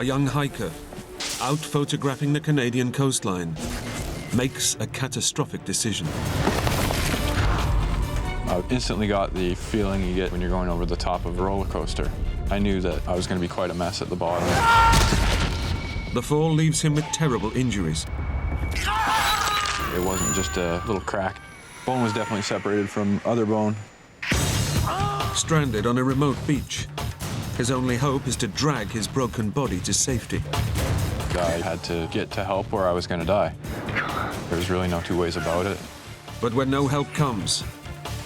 A young hiker, out photographing the Canadian coastline, makes a catastrophic decision. I instantly got the feeling you get when you're going over the top of a roller coaster. I knew that I was going to be quite a mess at the bottom. The fall leaves him with terrible injuries. It wasn't just a little crack. Bone was definitely separated from other bone. Stranded on a remote beach, his only hope is to drag his broken body to safety. I had to get to help or I was going to die. There's really no two ways about it. But when no help comes,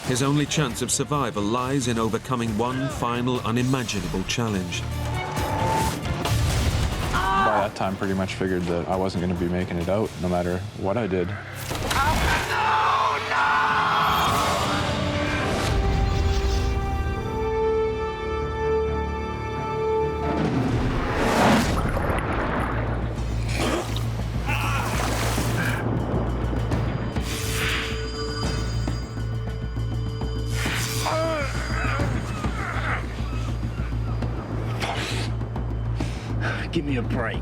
his only chance of survival lies in overcoming one final unimaginable challenge. By that time, pretty much figured that I wasn't going to be making it out, no matter what I did. Give me a break.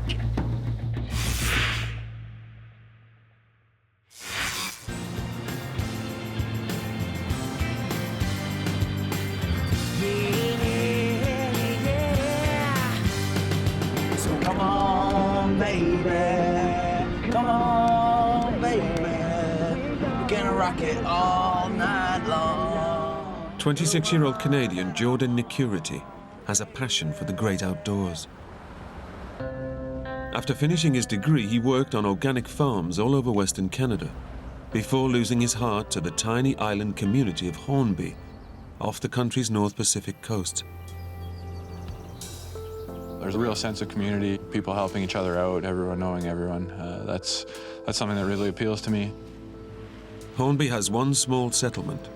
So come on, baby. Come on, baby. We're gonna rock it all night long. 26-year-old Canadian Jordan Nicurity has a passion for the great outdoors. After finishing his degree, he worked on organic farms all over Western Canada before losing his heart to the tiny island community of Hornby off the country's North Pacific coast. There's a real sense of community, people helping each other out, everyone knowing everyone. That's something that really appeals to me. Hornby has one small settlement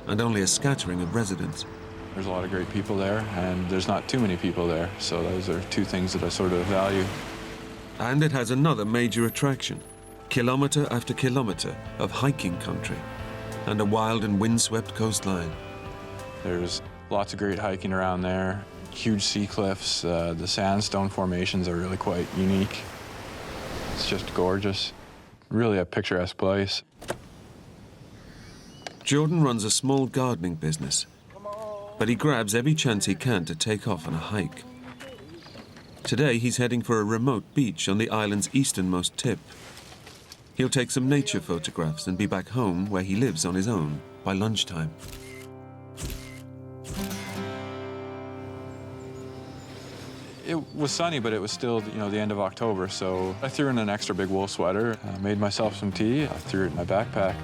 and only a scattering of residents. There's a lot of great people there, and there's not too many people there, so those are two things that I sort of value. And it has another major attraction, kilometre after kilometre of hiking country and a wild and windswept coastline. There's lots of great hiking around there, huge sea cliffs. The sandstone formations are really quite unique. It's just gorgeous, really a picturesque place. Jordan runs a small gardening business, but he grabs every chance he can to take off on a hike. Today, he's heading for a remote beach on the island's easternmost tip. He'll take some nature photographs and be back home where he lives on his own by lunchtime. It was sunny, but it was still, the end of October, so I threw in an extra big wool sweater, made myself some tea, I threw it in my backpack.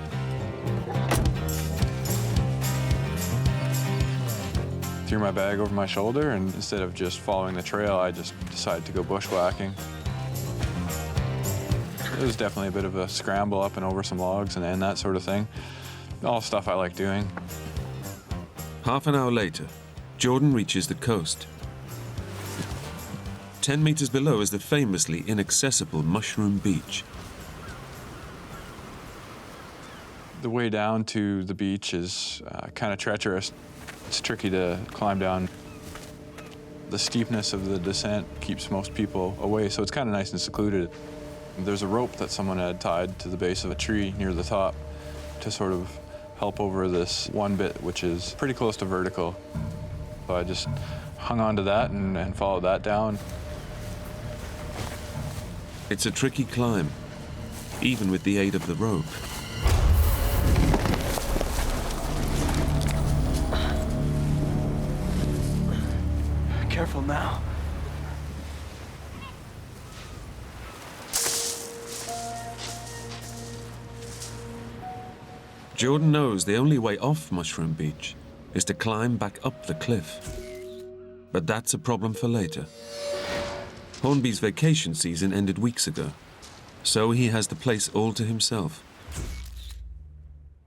Threw my bag over my shoulder, and instead of just following the trail, I just decided to go bushwhacking. It was definitely a bit of a scramble up and over some logs and that sort of thing. All stuff I like doing. Half an hour later, Jordan reaches the coast. 10 meters below is the famously inaccessible Mushroom Beach. The way down to the beach is kind of treacherous. It's tricky to climb down. The steepness of the descent keeps most people away, so it's kind of nice and secluded. There's a rope that someone had tied to the base of a tree near the top to sort of help over this one bit, which is pretty close to vertical. So I just hung on to that and followed that down. It's a tricky climb, even with the aid of the rope. Careful now. Jordan knows the only way off Mushroom Beach is to climb back up the cliff. But that's a problem for later. Hornby's vacation season ended weeks ago, so he has the place all to himself.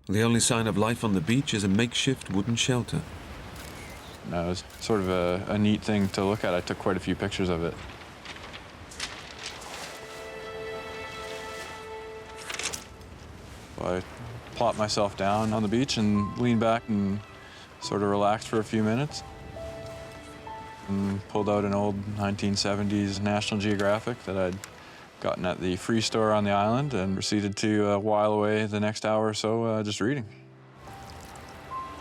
The only sign of life on the beach is a makeshift wooden shelter. It was sort of a neat thing to look at. I took quite a few pictures of it. I plopped myself down on the beach and leaned back and sort of relaxed for a few minutes. and pulled out an old 1970s National Geographic that I'd gotten at the free store on the island and proceeded to while away the next hour or so just reading.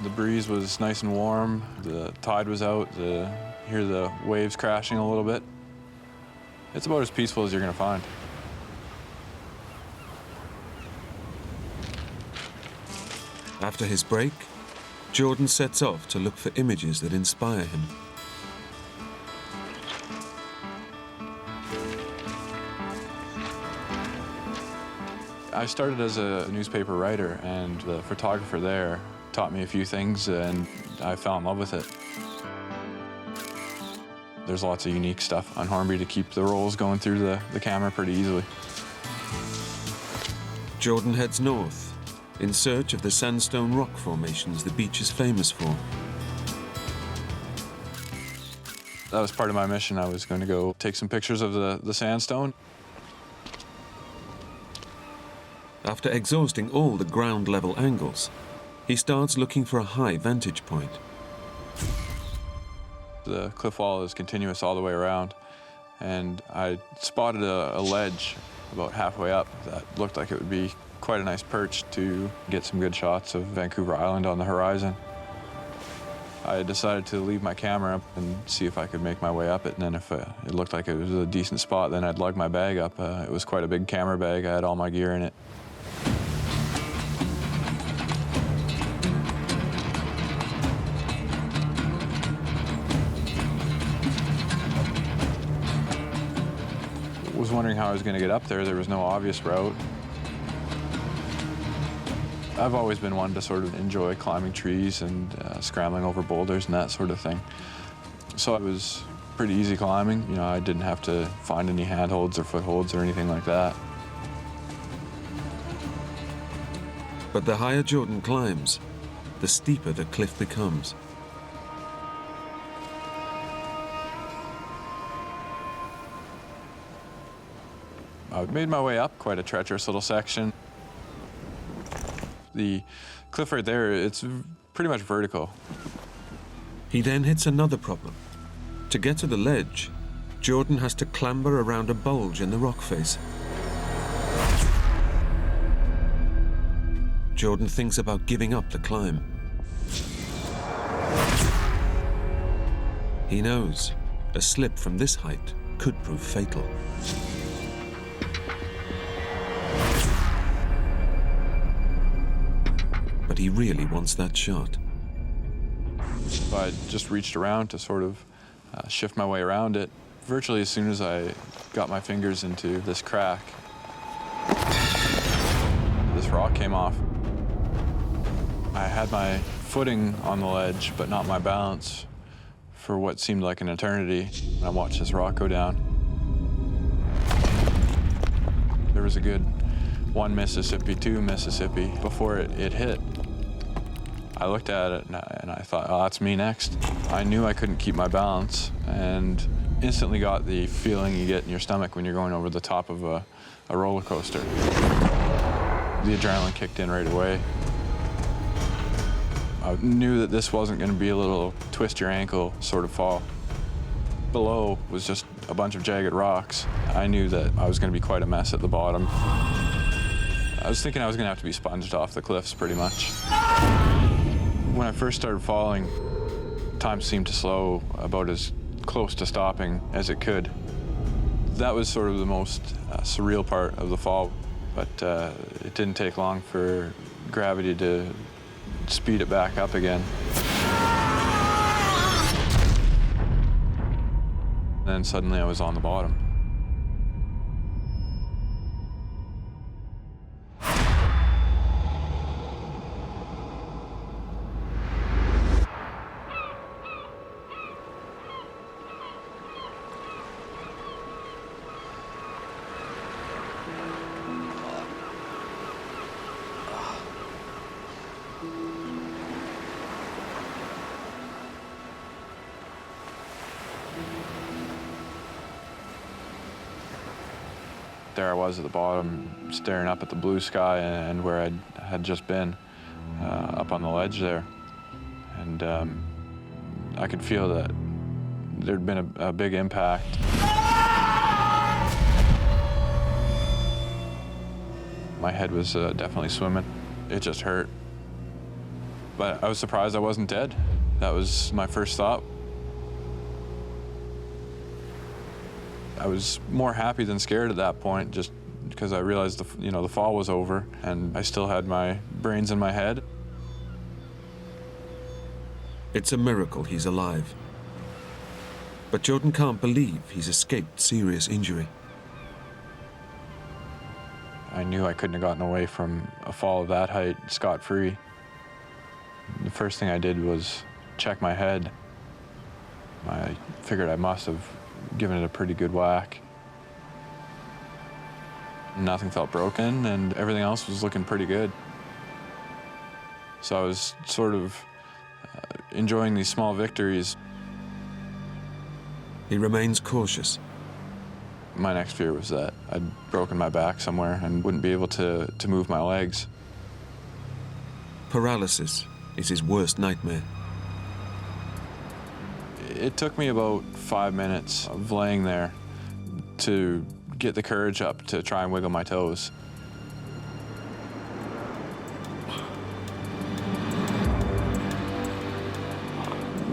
The breeze was nice and warm, the tide was out, hear the waves crashing a little bit. It's about as peaceful as you're gonna find. After his break, Jordan sets off to look for images that inspire him. I started as a newspaper writer, and the photographer there taught me a few things, and I fell in love with it. There's lots of unique stuff on Hornby to keep the rolls going through the camera pretty easily. Jordan heads north in search of the sandstone rock formations the beach is famous for. That was part of my mission. I was going to go take some pictures of the sandstone. After exhausting all the ground level angles, he starts looking for a high vantage point. The cliff wall is continuous all the way around, and I spotted a ledge about halfway up that looked like it would be quite a nice perch to get some good shots of Vancouver Island on the horizon. I decided to leave my camera up and see if I could make my way up it, and then if it looked like it was a decent spot, then I'd lug my bag up. It was quite a big camera bag. I had all my gear in it. Was wondering how I was going to get up there. There was no obvious route. I've always been one to sort of enjoy climbing trees and scrambling over boulders and that sort of thing. So it was pretty easy climbing. You know, I didn't have to find any handholds or footholds or anything like that. But the higher Jordan climbs, the steeper the cliff becomes. I made my way up quite a treacherous little section. The cliff right there, it's pretty much vertical. He then hits another problem. To get to the ledge, Jordan has to clamber around a bulge in the rock face. Jordan thinks about giving up the climb. He knows a slip from this height could prove fatal. But he really wants that shot. So I just reached around to sort of shift my way around it. Virtually as soon as I got my fingers into this crack, this rock came off. I had my footing on the ledge, but not my balance for what seemed like an eternity. I watched this rock go down. There was a good 1 Mississippi, 2 Mississippi before it hit. I looked at it and I thought, oh, that's me next. I knew I couldn't keep my balance and instantly got the feeling you get in your stomach when you're going over the top of a roller coaster. The adrenaline kicked in right away. I knew that this wasn't going to be a little twist your ankle sort of fall. Below was just a bunch of jagged rocks. I knew that I was going to be quite a mess at the bottom. I was thinking I was going to have to be sponged off the cliffs pretty much. When I first started falling, time seemed to slow about as close to stopping as it could. That was sort of the most surreal part of the fall, but it didn't take long for gravity to speed it back up again. Then suddenly I was on the bottom. There I was at the bottom, staring up at the blue sky and where I had just been, up on the ledge there. And I could feel that there'd been a big impact. My head was definitely swimming. It just hurt. But I was surprised I wasn't dead. That was my first thought. I was more happy than scared at that point, just because I realized the fall was over and I still had my brains in my head. It's a miracle he's alive. But Jordan can't believe he's escaped serious injury. I knew I couldn't have gotten away from a fall of that height scot-free. The first thing I did was check my head. I figured I must have given it a pretty good whack. Nothing felt broken, and everything else was looking pretty good. So I was sort of enjoying these small victories. He remains cautious. My next fear was that I'd broken my back somewhere and wouldn't be able to move my legs. Paralysis is his worst nightmare. It took me about 5 minutes of laying there to get the courage up to try and wiggle my toes.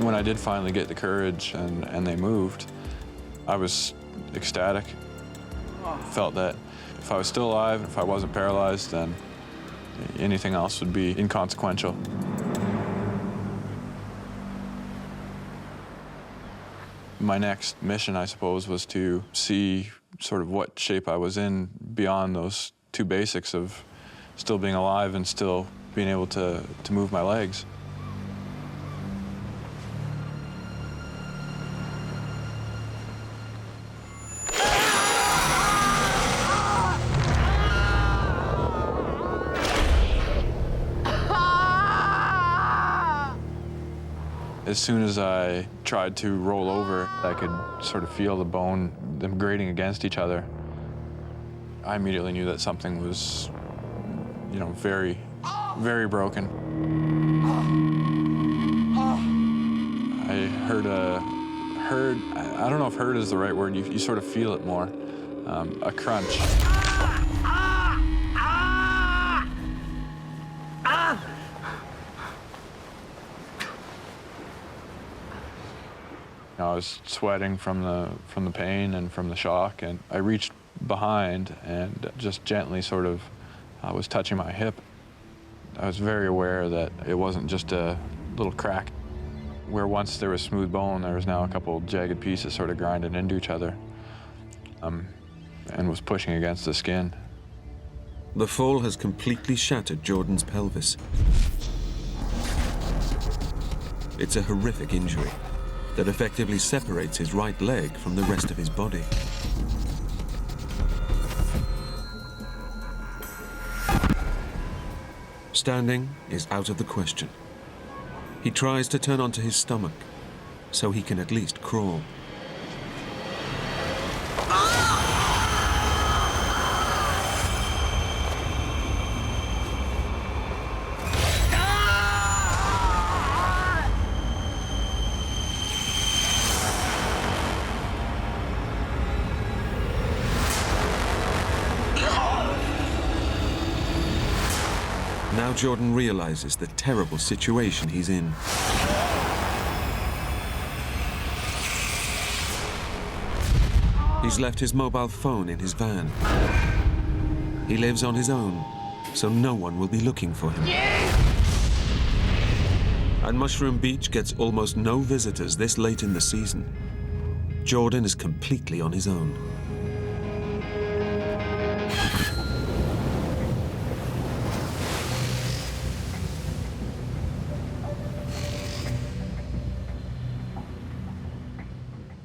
When I did finally get the courage and they moved, I was ecstatic. Felt that if I was still alive, if I wasn't paralyzed, then anything else would be inconsequential. My next mission, I suppose, was to see sort of what shape I was in beyond those two basics of still being alive and still being able to move my legs. As soon as I tried to roll over, I could sort of feel the bone, them grating against each other. I immediately knew that something was, very, very broken. I heard, I don't know if heard is the right word, you sort of feel it more, a crunch. I was sweating from the pain and from the shock, and I reached behind and just gently sort of was touching my hip. I was very aware that it wasn't just a little crack. Where once there was smooth bone, there was now a couple jagged pieces sort of grinding into each other and was pushing against the skin. The fall has completely shattered Jordan's pelvis. It's a horrific injury that effectively separates his right leg from the rest of his body. Standing is out of the question. He tries to turn onto his stomach so he can at least crawl. Now Jordan realizes the terrible situation he's in. He's left his mobile phone in his van. He lives on his own, so no one will be looking for him. And Mushroom Beach gets almost no visitors this late in the season. Jordan is completely on his own.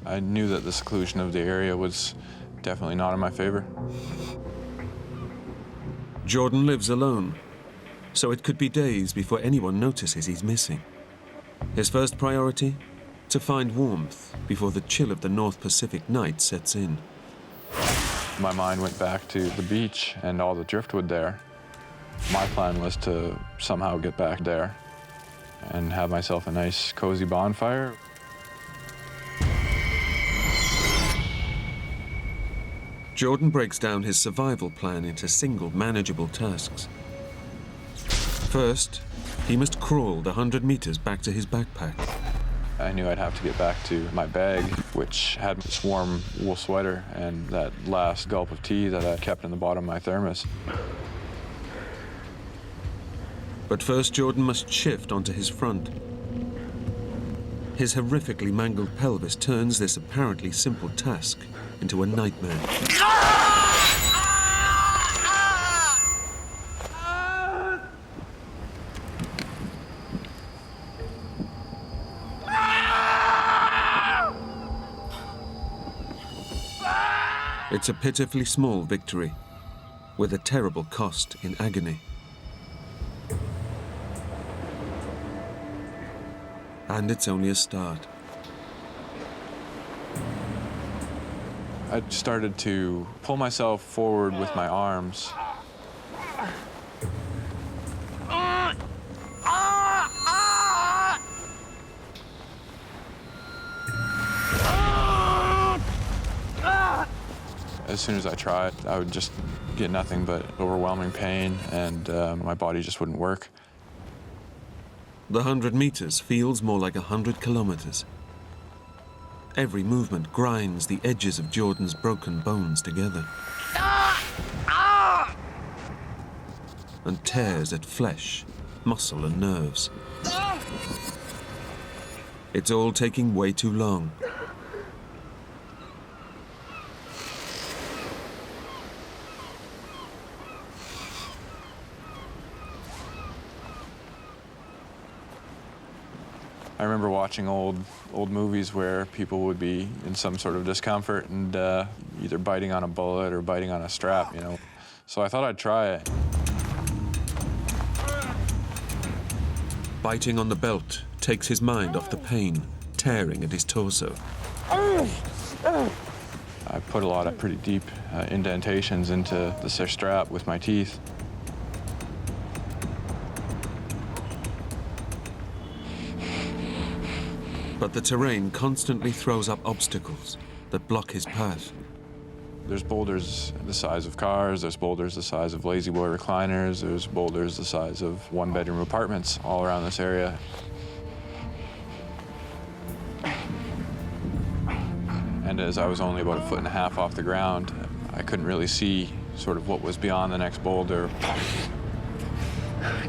I knew that the seclusion of the area was definitely not in my favor. Jordan lives alone, so it could be days before anyone notices he's missing. His first priority? To find warmth before the chill of the North Pacific night sets in. My mind went back to the beach and all the driftwood there. My plan was to somehow get back there and have myself a nice, cozy bonfire. Jordan breaks down his survival plan into single, manageable tasks. First, he must crawl the 100 meters back to his backpack. I knew I'd have to get back to my bag, which had this warm wool sweater and that last gulp of tea that I kept in the bottom of my thermos. But first, Jordan must shift onto his front. His horrifically mangled pelvis turns this apparently simple task into a nightmare. It's a pitifully small victory, with a terrible cost in agony. And it's only a start. I started to pull myself forward with my arms. As soon as I tried, I would just get nothing but overwhelming pain, and my body just wouldn't work. The 100 meters feels more like 100 kilometers. Every movement grinds the edges of Jordan's broken bones together and tears at flesh, muscle, and nerves. It's all taking way too long. I remember watching old movies where people would be in some sort of discomfort and either biting on a bullet or biting on a strap, you know. So I thought I'd try it. Biting on the belt takes his mind off the pain, tearing at his torso. I put a lot of pretty deep indentations into the strap with my teeth. But the terrain constantly throws up obstacles that block his path. There's boulders the size of cars, there's boulders the size of lazy boy recliners, there's boulders the size of one-bedroom apartments all around this area. And as I was only about 1.5 feet off the ground, I couldn't really see sort of what was beyond the next boulder.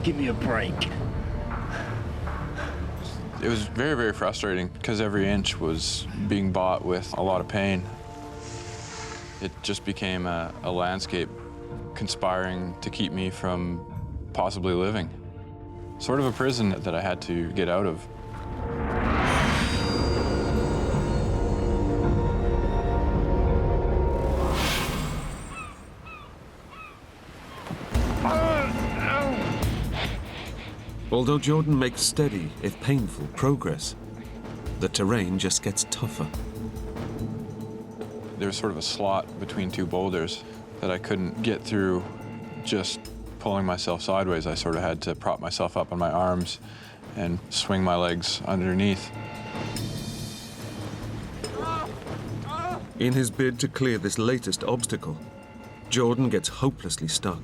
Give me a break. It was very, very frustrating because every inch was being bought with a lot of pain. It just became a landscape conspiring to keep me from possibly living. Sort of a prison that I had to get out of. Although Jordan makes steady, if painful, progress, the terrain just gets tougher. There was sort of a slot between two boulders that I couldn't get through just pulling myself sideways. I sort of had to prop myself up on my arms and swing my legs underneath. In his bid to clear this latest obstacle, Jordan gets hopelessly stuck.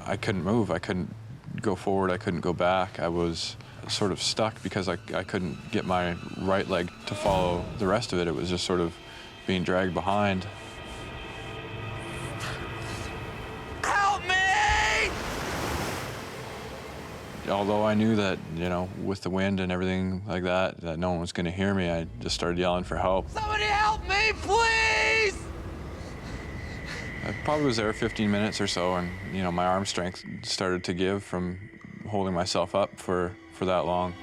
I couldn't move. I couldn't go forward. I couldn't go back. I was sort of stuck because I couldn't get my right leg to follow the rest of it. It was just sort of being dragged behind. Help me! Although I knew that, you know, with the wind and everything like that, that no one was going to hear me, I just started yelling for help. Somebody help me, please! I probably was there 15 minutes or so, and, you know, my arm strength started to give from holding myself up for that long.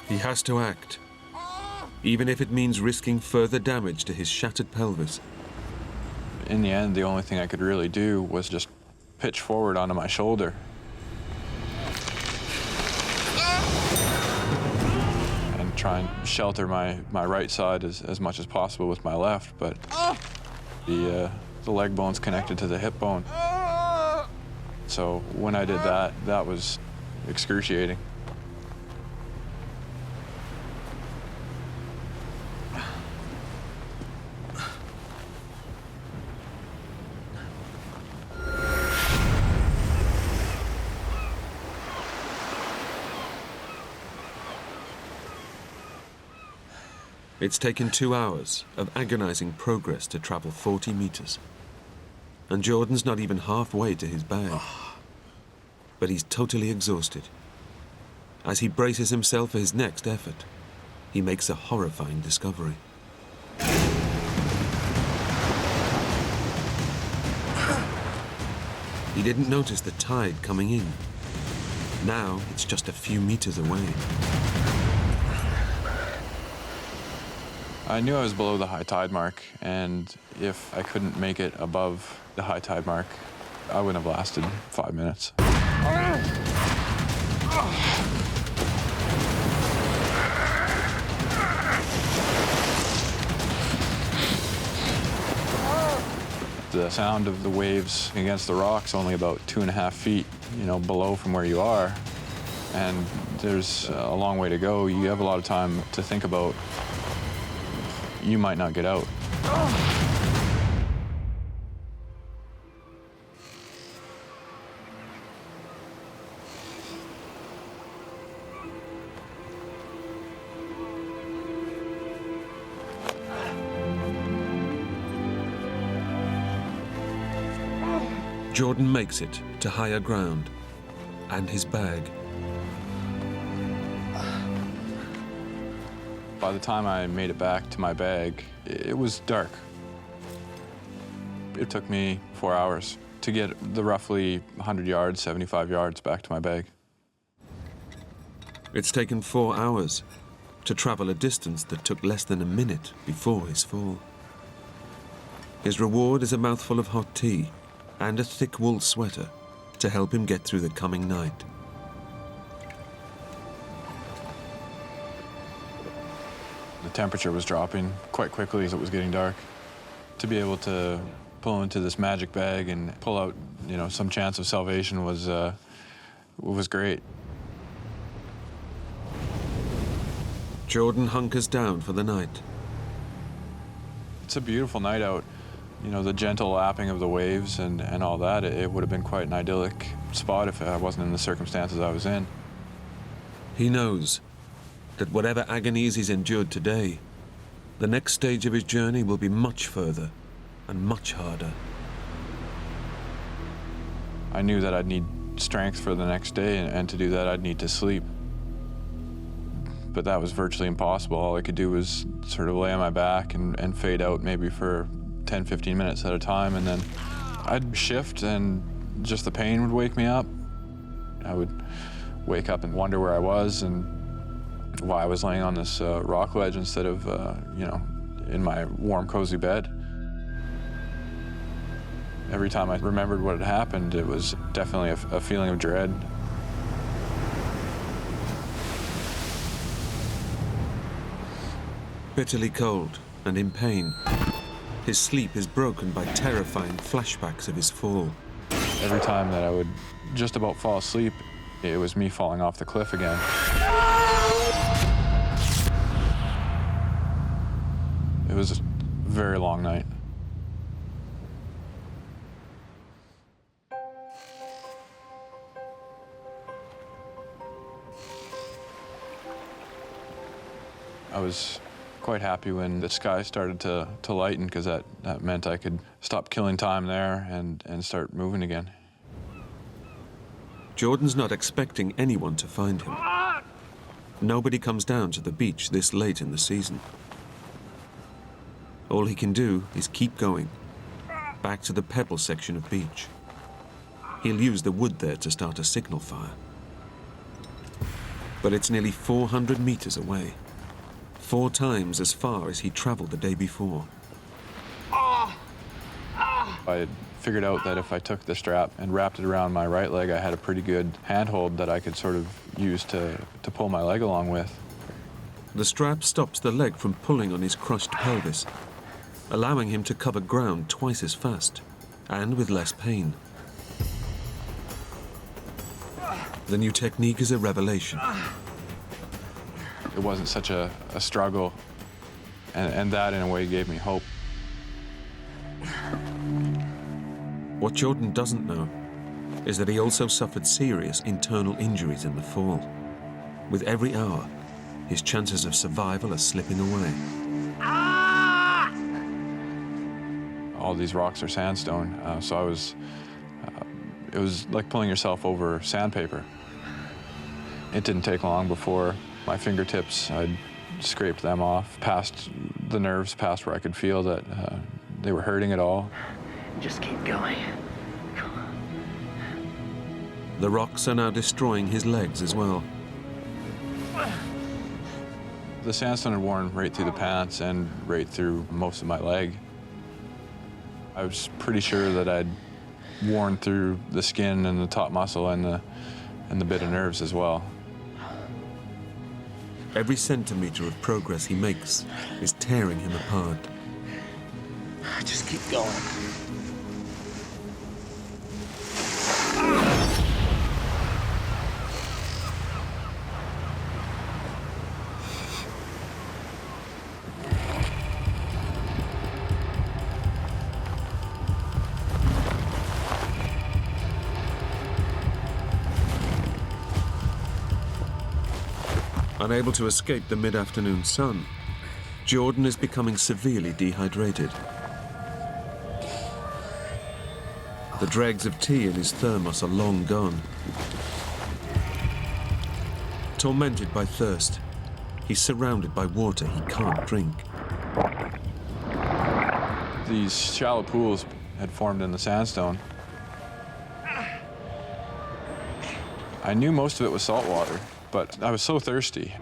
He has to act, even if it means risking further damage to his shattered pelvis. In the end, the only thing I could really do was just pitch forward onto my shoulder. And try and shelter my right side as much as possible with my left, but the leg bone's connected to the hip bone. So when I did that, that was excruciating. It's taken 2 hours of agonizing progress to travel 40 meters. And Jordan's not even halfway to his bag. But he's totally exhausted. As he braces himself for his next effort, he makes a horrifying discovery. He didn't notice the tide coming in. Now it's just a few meters away. I knew I was below the high tide mark, and if I couldn't make it above the high tide mark, I wouldn't have lasted 5 minutes. The sound of the waves against the rocks only about 2.5 feet, below from where you are. And there's a long way to go. You have a lot of time to think about. You might not get out. Jordan makes it to higher ground, and his bag. By the time I made it back to my bag, it was dark. It took me 4 hours to get the roughly 100 yards, 75 yards back to my bag. It's taken 4 hours to travel a distance that took less than a minute before his fall. His reward is a mouthful of hot tea and a thick wool sweater to help him get through the coming night. The temperature was dropping quite quickly as it was getting dark. To be able to pull into this magic bag and pull out, some chance of salvation was great. Jordan hunkers down for the night. It's a beautiful night out. The gentle lapping of the waves and all that, it would have been quite an idyllic spot if I wasn't in the circumstances I was in. He knows that whatever agonies he's endured today, the next stage of his journey will be much further and much harder. I knew that I'd need strength for the next day, and to do that I'd need to sleep. But that was virtually impossible. All I could do was sort of lay on my back and fade out maybe for 10, 15 minutes at a time, and then I'd shift and just the pain would wake me up. I would wake up and wonder where I was and why I was laying on this rock ledge instead of, in my warm, cozy bed. Every time I remembered what had happened, it was definitely a feeling of dread. Bitterly cold and in pain, his sleep is broken by terrifying flashbacks of his fall. Every time that I would just about fall asleep, it was me falling off the cliff again. It was a very long night. I was quite happy when the sky started to lighten, because that meant I could stop killing time there and start moving again. Jordan's not expecting anyone to find him. Nobody comes down to the beach this late in the season. All he can do is keep going, back to the pebble section of beach. He'll use the wood there to start a signal fire. But it's nearly 400 meters away, 4 times as far as he traveled the day before. I had figured out that if I took the strap and wrapped it around my right leg, I had a pretty good handhold that I could sort of use to pull my leg along with. The strap stops the leg from pulling on his crushed pelvis, allowing him to cover ground twice as fast and with less pain. The new technique is a revelation. It wasn't such a struggle, and that in a way gave me hope. What Jordan doesn't know is that he also suffered serious internal injuries in the fall. With every hour, his chances of survival are slipping away. all these rocks are sandstone, so it was like pulling yourself over sandpaper. It didn't take long before my fingertips, I'd scraped them off, past the nerves, past where I could feel that they were hurting at all. Just keep going. The rocks are now destroying his legs as well. The sandstone had worn right through the pants and right through most of my leg. I was pretty sure that I'd worn through the skin and the top muscle and the bit of nerves as well. Every centimeter of progress he makes is tearing him apart. Just keep going. Unable to escape the mid-afternoon sun, Jordan is becoming severely dehydrated. The dregs of tea in his thermos are long gone. Tormented by thirst, he's surrounded by water he can't drink. These shallow pools had formed in the sandstone. I knew most of it was salt water, but I was so thirsty.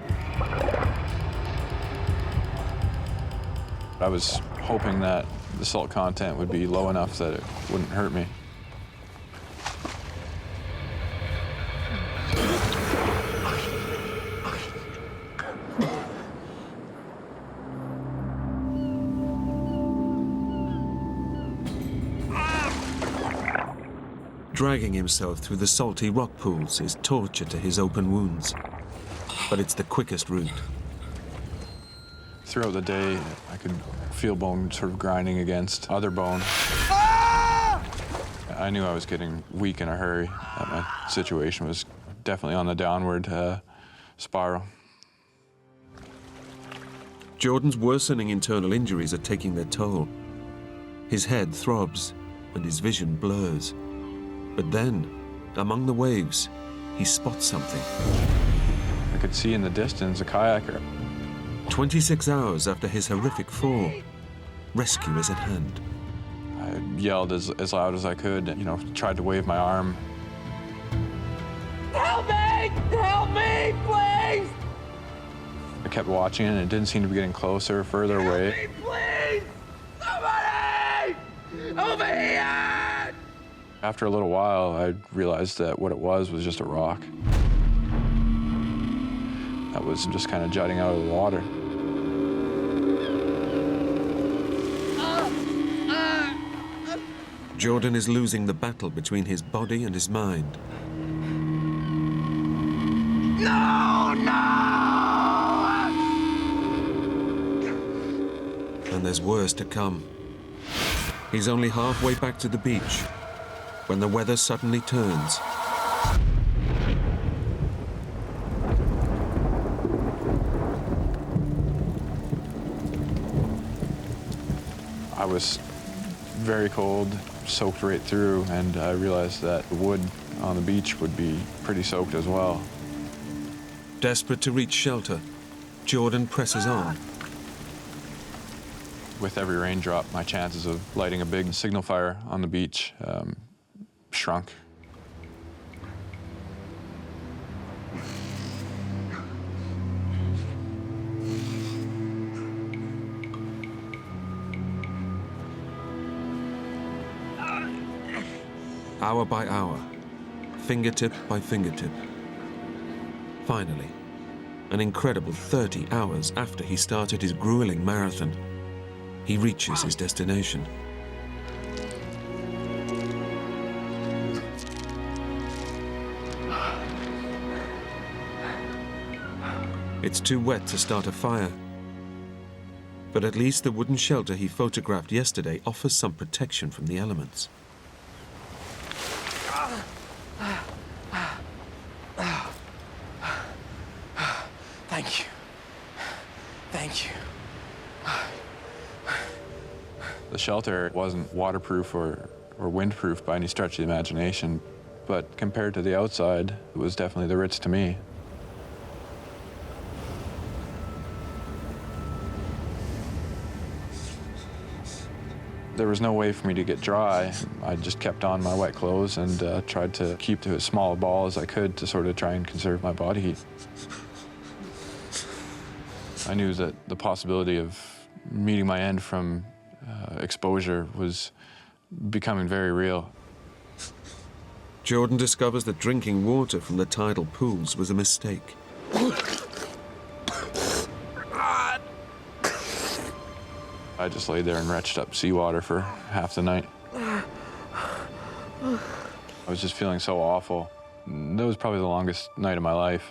I was hoping that the salt content would be low enough that it wouldn't hurt me. Dragging himself through the salty rock pools is torture to his open wounds, but it's the quickest route. Throughout the day, I could feel bone sort of grinding against other bone. I knew I was getting weak in a hurry, that my situation was definitely on the downward spiral. Jordan's worsening internal injuries are taking their toll. His head throbs and his vision blurs. But then, among the waves, he spots something. I could see in the distance a kayaker. 26 hours after his horrific fall, rescue is at hand. I yelled as loud as I could, tried to wave my arm. Help me! Help me, please! I kept watching it, and it didn't seem to be getting closer, further away. Help me, please! Somebody! Over here! After a little while, I realized that what it was just a rock that was just kind of jutting out of the water. Jordan is losing the battle between his body and his mind. No, no! And there's worse to come. He's only halfway back to the beach when the weather suddenly turns. I was very cold, soaked right through, and I realized that the wood on the beach would be pretty soaked as well. Desperate to reach shelter, Jordan presses on. With every raindrop, my chances of lighting a big signal fire on the beach shrunk. Hour by hour, fingertip by fingertip. Finally, an incredible 30 hours after he started his grueling marathon, he reaches his destination. It's too wet to start a fire, but at least the wooden shelter he photographed yesterday offers some protection from the elements. Thank you. Thank you. The shelter wasn't waterproof or windproof by any stretch of the imagination, but compared to the outside, it was definitely the Ritz to me. There was no way for me to get dry. I just kept on my wet clothes and tried to keep to as small a ball as I could to sort of try and conserve my body heat. I knew that the possibility of meeting my end from exposure was becoming very real. Jordan discovers that drinking water from the tidal pools was a mistake. I just lay there and retched up seawater for half the night. I was just feeling so awful. That was probably the longest night of my life.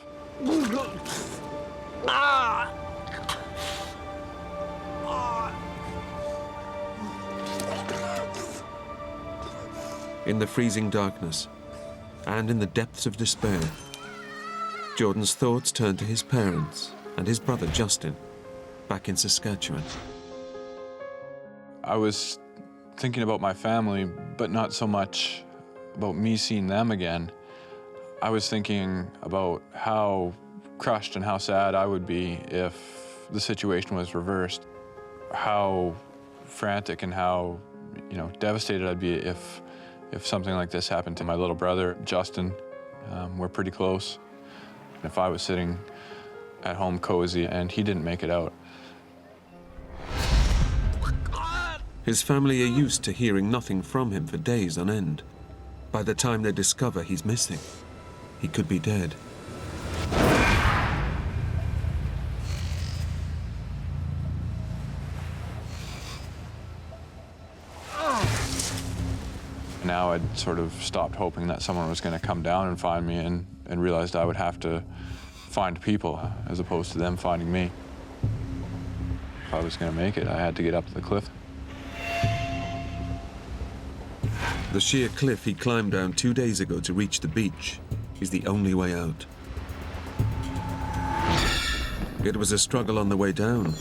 In the freezing darkness, and in the depths of despair, Jordan's thoughts turned to his parents and his brother Justin, back in Saskatchewan. I was thinking about my family, but not so much about me seeing them again. I was thinking about how crushed and how sad I would be if the situation was reversed. How frantic and how, devastated I'd be if something like this happened to my little brother, Justin. We're pretty close. If I was sitting at home cozy and he didn't make it out. His family are used to hearing nothing from him for days on end. By the time they discover he's missing, he could be dead. Now I'd sort of stopped hoping that someone was going to come down and find me and realized I would have to find people as opposed to them finding me. If I was going to make it, I had to get up the cliff. The sheer cliff he climbed down 2 days ago to reach the beach is the only way out. It was a struggle on the way down,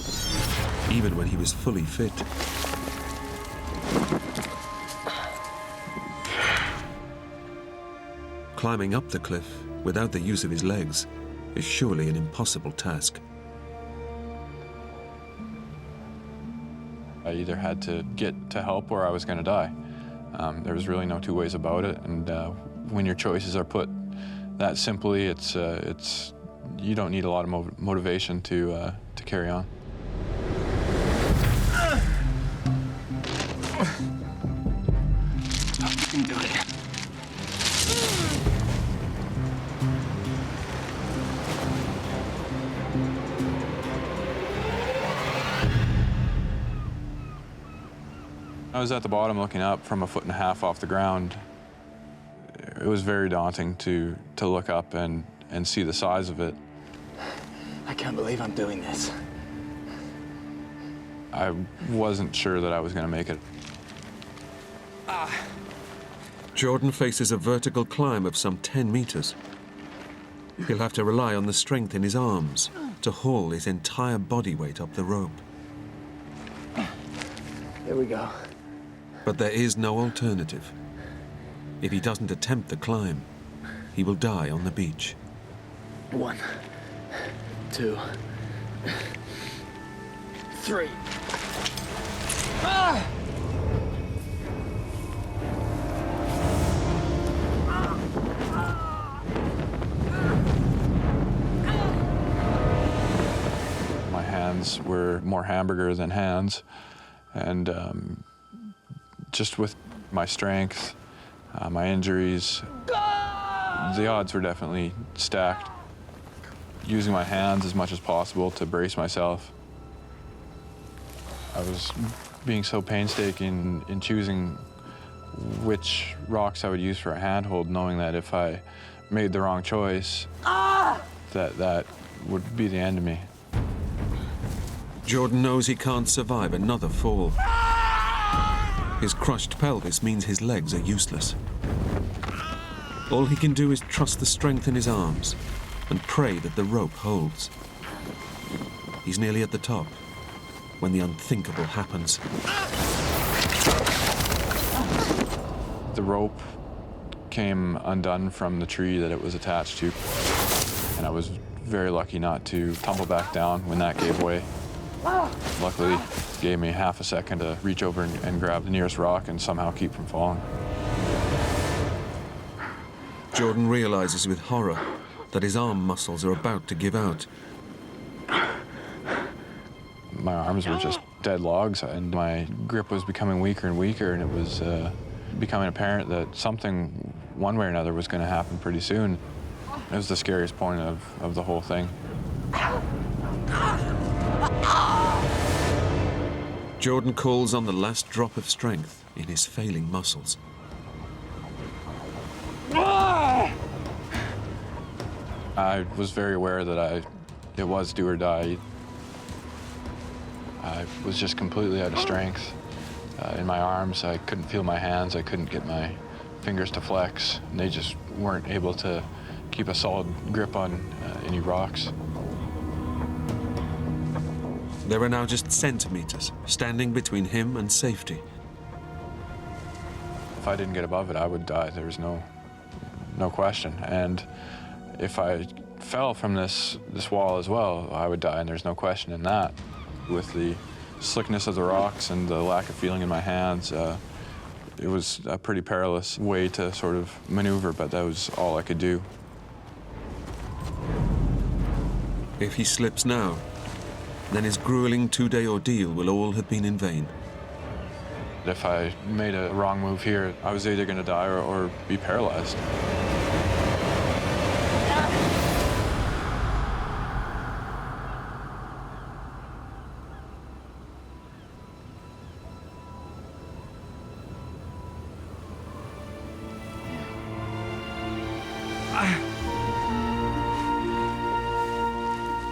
even when he was fully fit. Climbing up the cliff without the use of his legs is surely an impossible task. I either had to get to help or I was going to die. There was really no two ways about it, and when your choices are put that simply, you don't need a lot of motivation to carry on. You can do it. I was at the bottom looking up from 1.5 feet off the ground. It was very daunting to look up and see the size of it. I can't believe I'm doing this. I wasn't sure that I was going to make it. Jordan faces a vertical climb of some 10 meters. He'll have to rely on the strength in his arms to haul his entire body weight up the rope. Here we go. But there is no alternative. If he doesn't attempt the climb, he will die on the beach. 1, 2, 3. My hands were more hamburger than hands, and just with my strength, my injuries, the odds were definitely stacked. Using my hands as much as possible to brace myself. I was being so painstaking in choosing which rocks I would use for a handhold, knowing that if I made the wrong choice, that would be the end of me. Jordan knows he can't survive another fall. His crushed pelvis means his legs are useless. All he can do is trust the strength in his arms and pray that the rope holds. He's nearly at the top when the unthinkable happens. rope came undone from the tree that it was attached to, and I was very lucky not to tumble back down when that gave way. Luckily, it gave me half a second to reach over and grab the nearest rock and somehow keep from falling. Jordan realizes with horror that his arm muscles are about to give out. My arms were just dead logs, and my grip was becoming weaker and weaker, and it was becoming apparent that something, one way or another, was going to happen pretty soon. It was the scariest point of the whole thing. Jordan calls on the last drop of strength in his failing muscles. I was very aware that it was do or die. I was just completely out of strength. In my arms, I couldn't feel my hands, I couldn't get my fingers to flex, and they just weren't able to keep a solid grip on any rocks. There were now just centimeters standing between him and safety. If I didn't get above it, I would die. There was no question. And if I fell from this wall as well, I would die, and there's no question in that. With the slickness of the rocks and the lack of feeling in my hands, it was a pretty perilous way to sort of maneuver, but that was all I could do. If he slips now, then his grueling two-day ordeal will all have been in vain. If I made a wrong move here, I was either going to die or be paralyzed.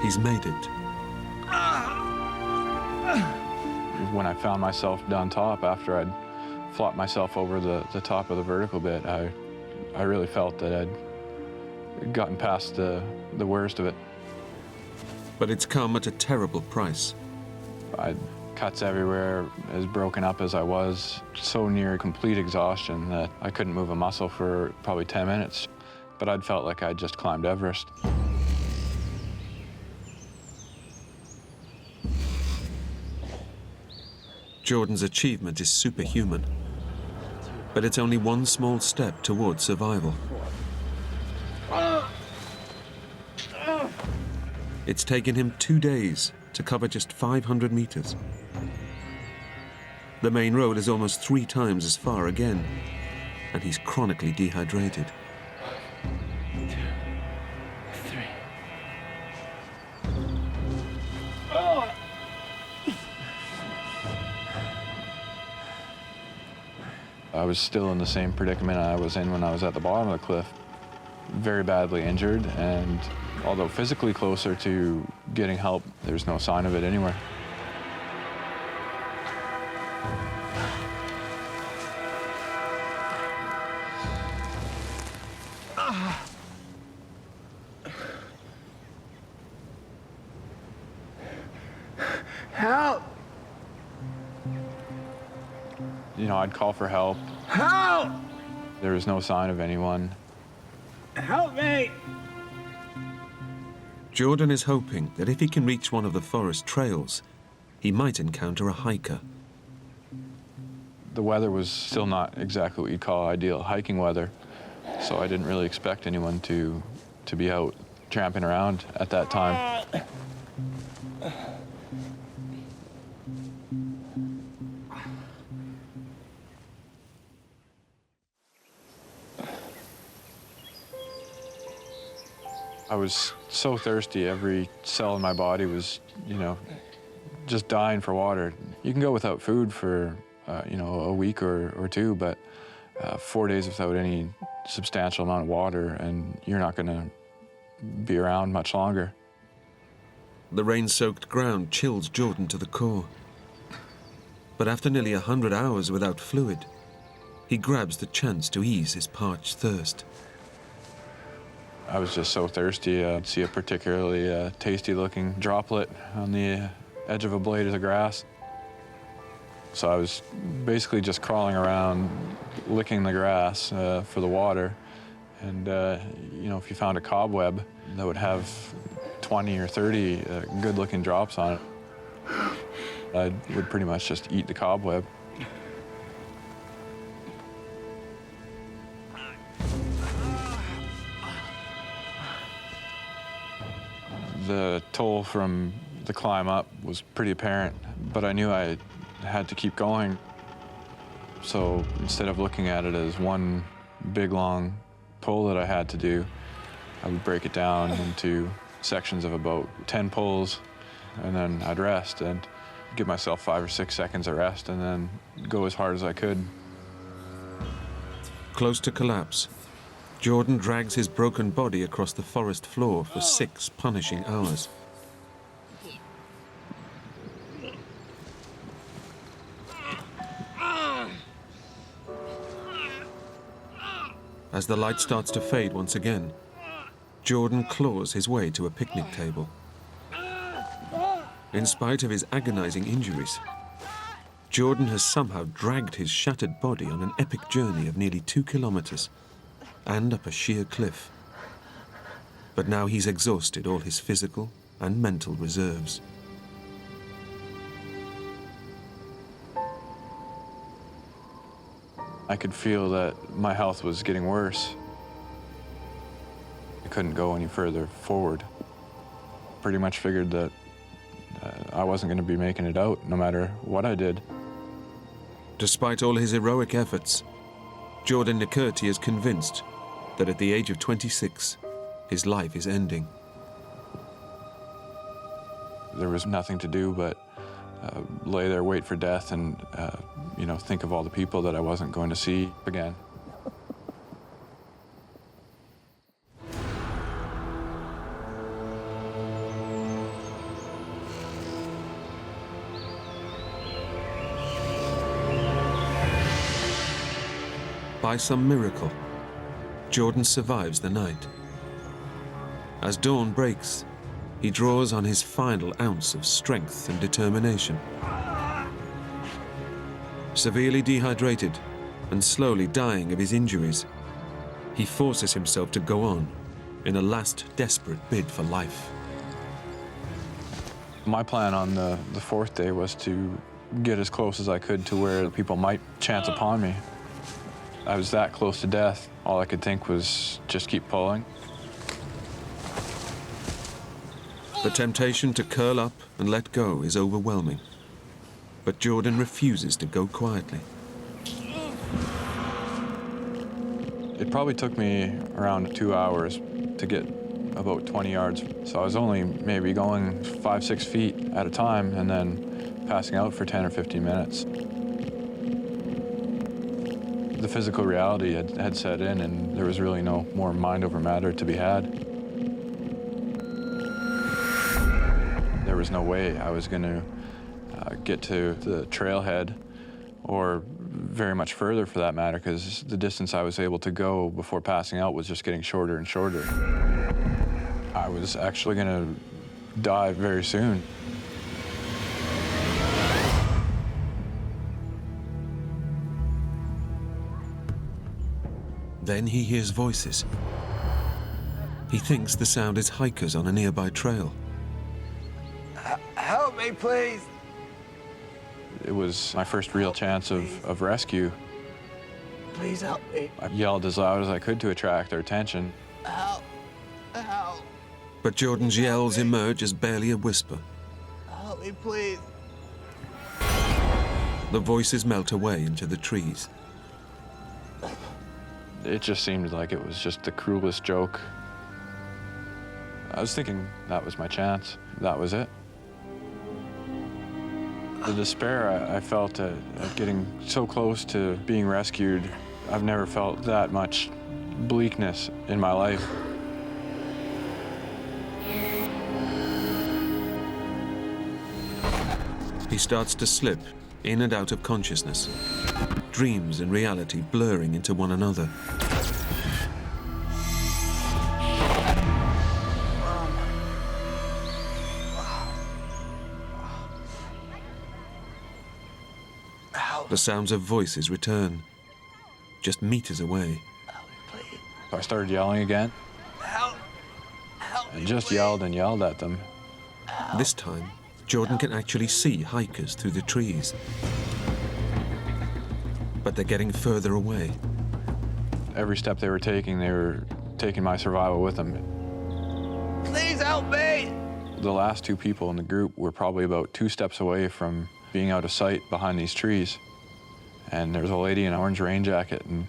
He's made it. When I found myself down top after I'd flopped myself over the top of the vertical bit, I really felt that I'd gotten past the worst of it. But it's come at a terrible price. I had cuts everywhere, as broken up as I was, so near complete exhaustion that I couldn't move a muscle for probably 10 minutes. But I'd felt like I'd just climbed Everest. Jordan's achievement is superhuman, but it's only one small step towards survival. It's taken him 2 days to cover just 500 meters. The main road is almost 3 times as far again, and he's chronically dehydrated. 1, 2, 3. I was still in the same predicament I was in when I was at the bottom of the cliff. Very badly injured, and although physically closer to getting help, there's no sign of it anywhere. Help! You know, I'd call for help. Help! There was no sign of anyone. Help me! Jordan is hoping that if he can reach one of the forest trails, he might encounter a hiker. The weather was still not exactly what you'd call ideal hiking weather, so I didn't really expect anyone to be out tramping around at that time. I was so thirsty, every cell in my body was, just dying for water. You can go without food for, a week or two, but 4 days without any substantial amount of water, and you're not going to be around much longer. The rain-soaked ground chills Jordan to the core. But after nearly 100 hours without fluid, he grabs the chance to ease his parched thirst. I was just so thirsty. I'd see a particularly tasty-looking droplet on the edge of a blade of the grass. So I was basically just crawling around, licking the grass for the water. And, you know, if you found a cobweb that would have 20 or 30 good-looking drops on it, I would pretty much just eat the cobweb. The toll from the climb up was pretty apparent, but I knew I had to keep going. So instead of looking at it as one big, long pull that I had to do, I would break it down into sections of about 10 pulls, and then I'd rest and give myself 5 or 6 seconds of rest and then go as hard as I could. Close to collapse, Jordan drags his broken body across the forest floor for 6 punishing hours. As the light starts to fade once again, Jordan claws his way to a picnic table. In spite of his agonizing injuries, Jordan has somehow dragged his shattered body on an epic journey of nearly 2 kilometers and up a sheer cliff. But now he's exhausted all his physical and mental reserves. I could feel that my health was getting worse. I couldn't go any further forward. Pretty much figured that I wasn't going to be making it out no matter what I did. Despite all his heroic efforts, Jordan Nicurity is convinced that at the age of 26, his life is ending. There was nothing to do but lay there, wait for death, and you know, think of all the people that I wasn't going to see again. By some miracle, Jordan survives the night. As dawn breaks, he draws on his final ounce of strength and determination. Severely dehydrated and slowly dying of his injuries, he forces himself to go on in a last desperate bid for life. My plan on the 4th day was to get as close as I could to where people might chance upon me. I was that close to death. All I could think was just keep pulling. The temptation to curl up and let go is overwhelming, but Jordan refuses to go quietly. It probably took me around 2 hours to get about 20 yards. So I was only maybe going 5-6 feet at a time and then passing out for 10 or 15 minutes. The physical reality had set in, and there was really no more mind over matter to be had. There was no way I was going to get to the trailhead, or very much further for that matter, because the distance I was able to go before passing out was just getting shorter and shorter. I was actually going to die very soon. Then he hears voices. He thinks the sound is hikers on a nearby trail. Help me, please. It was my first real chance of rescue. Please help me. I yelled as loud as I could to attract their attention. Help. Help. But Jordan's yells emerge as barely a whisper. Help me, please. The voices melt away into the trees. It just seemed like it was just the cruelest joke. I was thinking that was my chance. That was it. The despair I felt at getting so close to being rescued, I've never felt that much bleakness in my life. He starts to slip in and out of consciousness, dreams and reality blurring into one another. The sounds of voices return, just meters away. Help me, please. So I started yelling again, Help. Help me, and just please. yelled and yelled at them. This time, Jordan can actually see hikers through the trees. But they're getting further away. Every step they were taking my survival with them. Please help me. The last two people in the group were probably about 2 steps away from being out of sight behind these trees. And there was a lady in an orange rain jacket, and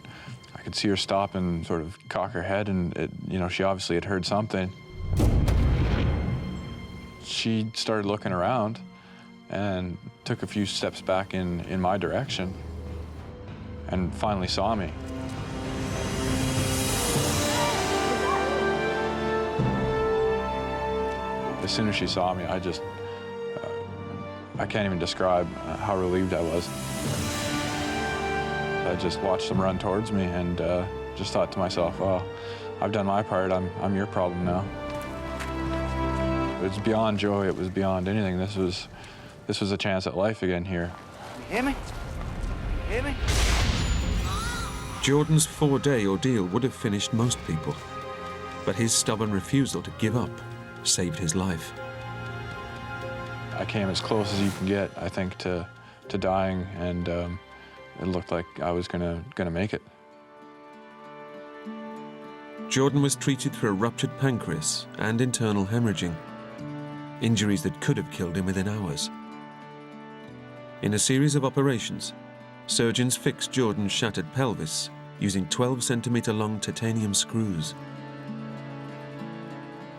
I could see her stop and sort of cock her head, and she obviously had heard something. She started looking around and took a few steps back in my direction and finally saw me. As soon as she saw me, I can't even describe how relieved I was. I just watched them run towards me and just thought to myself, well, I've done my part, I'm your problem now. It was beyond joy, it was beyond anything. This was a chance at life again here. You hear me? You hear me? Jordan's 4-day ordeal would have finished most people, but his stubborn refusal to give up saved his life. I came as close as you can get, I think, to dying, and it looked like I was gonna make it. Jordan was treated for a ruptured pancreas and internal hemorrhaging, injuries that could have killed him within hours. In a series of operations, surgeons fixed Jordan's shattered pelvis using 12-centimeter long titanium screws.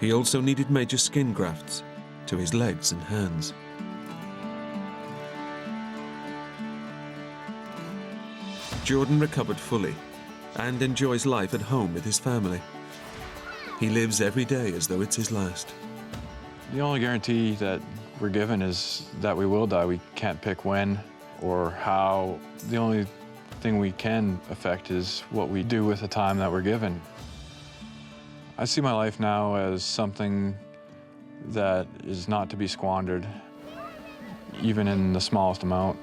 He also needed major skin grafts to his legs and hands. Jordan recovered fully and enjoys life at home with his family. He lives every day as though it's his last. The only guarantee that we're given is that we will die. We can't pick when or how. The only thing we can affect is what we do with the time that we're given. I see my life now as something that is not to be squandered, even in the smallest amount.